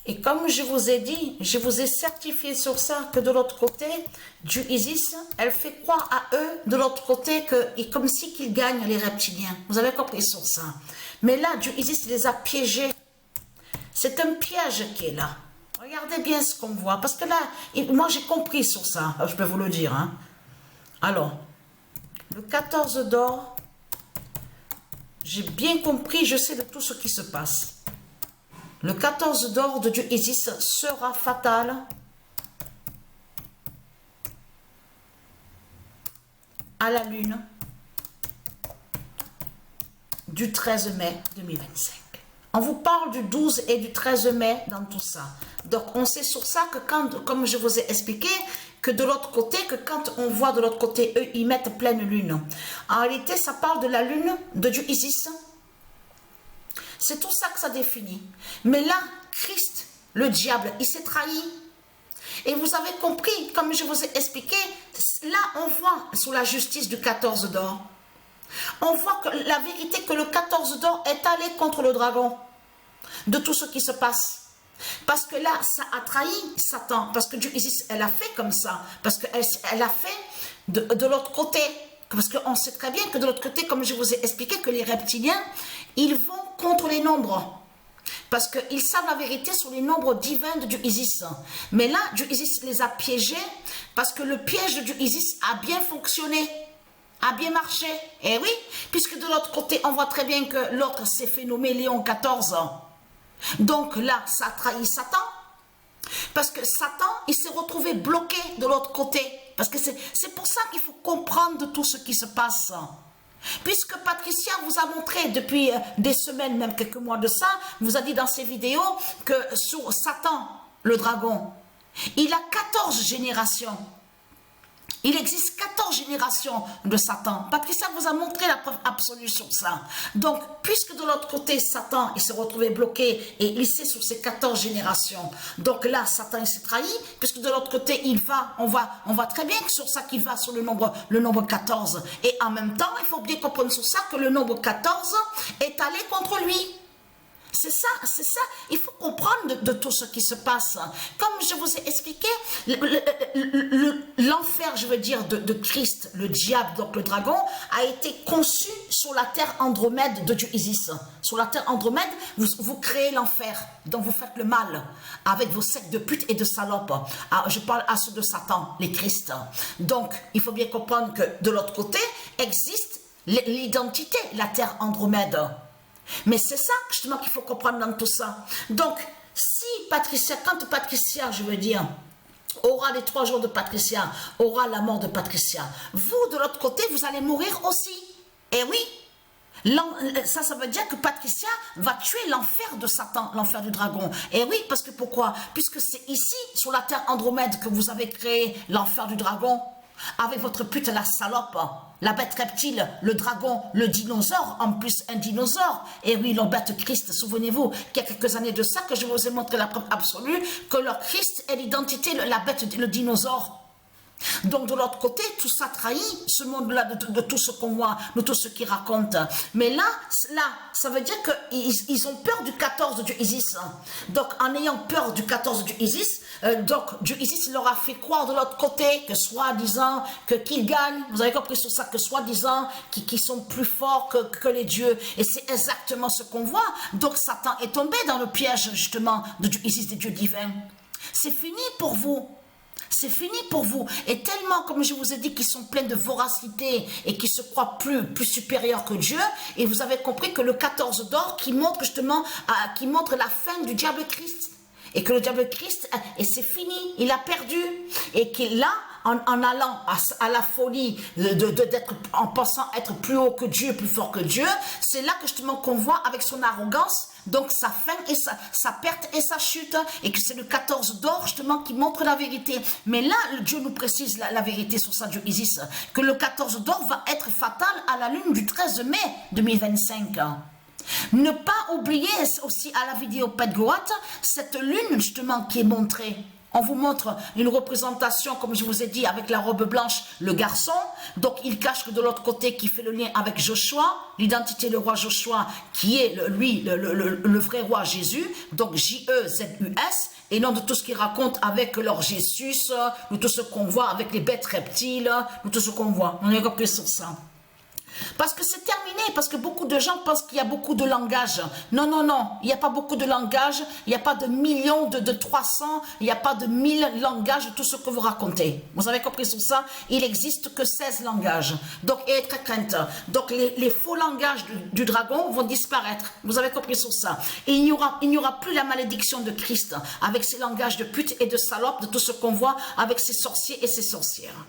Et comme je vous ai dit, je vous ai certifié sur ça que de l'autre côté, du Isis, elle fait croire à eux de l'autre côté que, et comme si qu'ils gagnent les reptiliens. Vous avez compris sur ça. Mais là, du Isis les a piégés. C'est un piège qui est là. Regardez bien ce qu'on voit. Parce que là, moi j'ai compris sur ça. Je peux vous le dire. Hein. Alors, le 14 d'or, j'ai bien compris, je sais de tout ce qui se passe. Le 14 d'or de Dieu Isis sera fatal à la lune du 13 mai 2025. On vous parle du 12 et du 13 mai dans tout ça. Donc, on sait sur ça que quand, comme je vous ai expliqué, que de l'autre côté, que quand on voit de l'autre côté, eux, ils mettent pleine lune. En réalité, ça parle de la lune de Dieu Isis. C'est tout ça que ça définit. Mais là, Christ, le diable, il s'est trahi. Et vous avez compris, comme je vous ai expliqué, là, on voit sous la justice du 14 d'or. On voit que la vérité que le 14 d'or est allé contre le dragon. De tout ce qui se passe. Parce que là, ça a trahi Satan. Parce que Dieu Isis, elle a fait comme ça. Parce qu'elle a fait de l'autre côté. Parce qu'on sait très bien que de l'autre côté, comme je vous ai expliqué, que les reptiliens, ils vont contre les nombres. Parce qu'ils savent la vérité sur les nombres divins de Dieu Isis. Mais là, Dieu Isis les a piégés parce que le piège de Dieu Isis a bien fonctionné, a bien marché. Et oui, puisque de l'autre côté, on voit très bien que l'autre s'est fait nommer Léon XIV. Donc là, ça a trahi Satan. Parce que Satan, il s'est retrouvé bloqué de l'autre côté. Parce que c'est pour ça qu'il faut comprendre de tout ce qui se passe. Puisque Patricia vous a montré depuis des semaines, même quelques mois de ça, vous a dit dans ses vidéos que sur Satan, le dragon, il a 14 générations. Il existe 14 générations de Satan. Patricia vous a montré la preuve absolue sur ça. Donc, puisque de l'autre côté, Satan, il s'est retrouvé bloqué et il sait sur ces 14 générations. Donc là, Satan, il s'est trahi, puisque de l'autre côté, il va, on voit très bien que sur ça qu'il va sur le nombre 14. Et en même temps, il faut bien comprendre sur ça que le nombre 14 est allé contre lui. C'est ça, il faut comprendre de tout ce qui se passe. Comme je vous ai expliqué, l'enfer, je veux dire, de Christ, le diable, donc le dragon, a été conçu sur la terre Andromède de Dieu Isis. Sur la terre Andromède, vous créez l'enfer, donc vous faites le mal avec vos sectes de putes et de salopes. Je parle à ceux de Satan, les Christ. Donc, il faut bien comprendre que de l'autre côté, existe l'identité, la terre Andromède. Mais c'est ça justement qu'il faut comprendre dans tout ça. Donc, si Patricia, quand Patricia, je veux dire, aura les 3 jours de Patricia, aura la mort de Patricia, vous, de l'autre côté, vous allez mourir aussi. Et oui, ça veut dire que Patricia va tuer l'enfer de Satan, l'enfer du dragon. Et oui, parce que pourquoi? Puisque c'est ici, sur la terre Andromède, que vous avez créé l'enfer du dragon, avec votre pute la salope, la bête reptile, le dragon, le dinosaure, en plus un dinosaure. Et oui, l'embête Christ, souvenez-vous qu'il y a quelques années de ça que je vous ai montré la preuve absolue que leur Christ est l'identité, la bête, le dinosaure. Donc de l'autre côté, tout ça trahit ce monde-là de tout ce qu'on voit, de tout ce qu'ils racontent. Mais là, ça veut dire qu'ils ont peur du 14 de Dieu Isis. Donc en ayant peur du 14 de Dieu Isis, donc Dieu Isis leur a fait croire de l'autre côté que soi-disant qu'ils gagnent. Vous avez compris sur ça, que soi-disant qu'ils sont plus forts que les dieux. Et c'est exactement ce qu'on voit. Donc Satan est tombé dans le piège justement de Dieu Isis, des dieux divins. C'est fini pour vous. C'est fini pour vous. Et tellement, comme je vous ai dit, qu'ils sont pleins de voracité et qui se croient plus supérieurs que Dieu. Et vous avez compris que le 14 d'or qui montre justement, qui montre la fin du diable Christ. Et que le diable Christ, et c'est fini, il a perdu. Et qu'il là, en allant à la folie, en pensant être plus haut que Dieu, plus fort que Dieu, c'est là que justement qu'on voit avec son arrogance, donc sa fin et sa perte et sa chute, et que c'est le 14 d'or justement qui montre la vérité. Mais là, Dieu nous précise la vérité sur ça, Dieu Isis, que le 14 d'or va être fatal à la lune du 13 mai 2025. Ne pas oublier aussi à la vidéo Pet Goat, cette lune justement qui est montrée. On vous montre une représentation, comme je vous ai dit, avec la robe blanche, le garçon. Donc, il cache que de l'autre côté, qui fait le lien avec Joshua, l'identité du roi Joshua, qui est, lui, le vrai roi Jésus. Donc, J-E-Z-U-S. Et non de tout ce qu'il raconte avec leur Jésus, de tout ce qu'on voit avec les bêtes reptiles, de tout ce qu'on voit. On est compris sur ça. Parce que c'est terminé, parce que beaucoup de gens pensent qu'il y a beaucoup de langage. Non, non, non, il n'y a pas beaucoup de langage, il n'y a pas de millions, de 300, il n'y a pas de 1000 langages, tout ce que vous racontez. Vous avez compris sur ça? Il n'existe que 16 langages. Donc, et très crainte. Donc, les faux langages du dragon vont disparaître. Vous avez compris sur ça? Et il n'y aura plus la malédiction de Christ avec ses langages de pute et de salope, de tout ce qu'on voit avec ses sorciers et ses sorcières.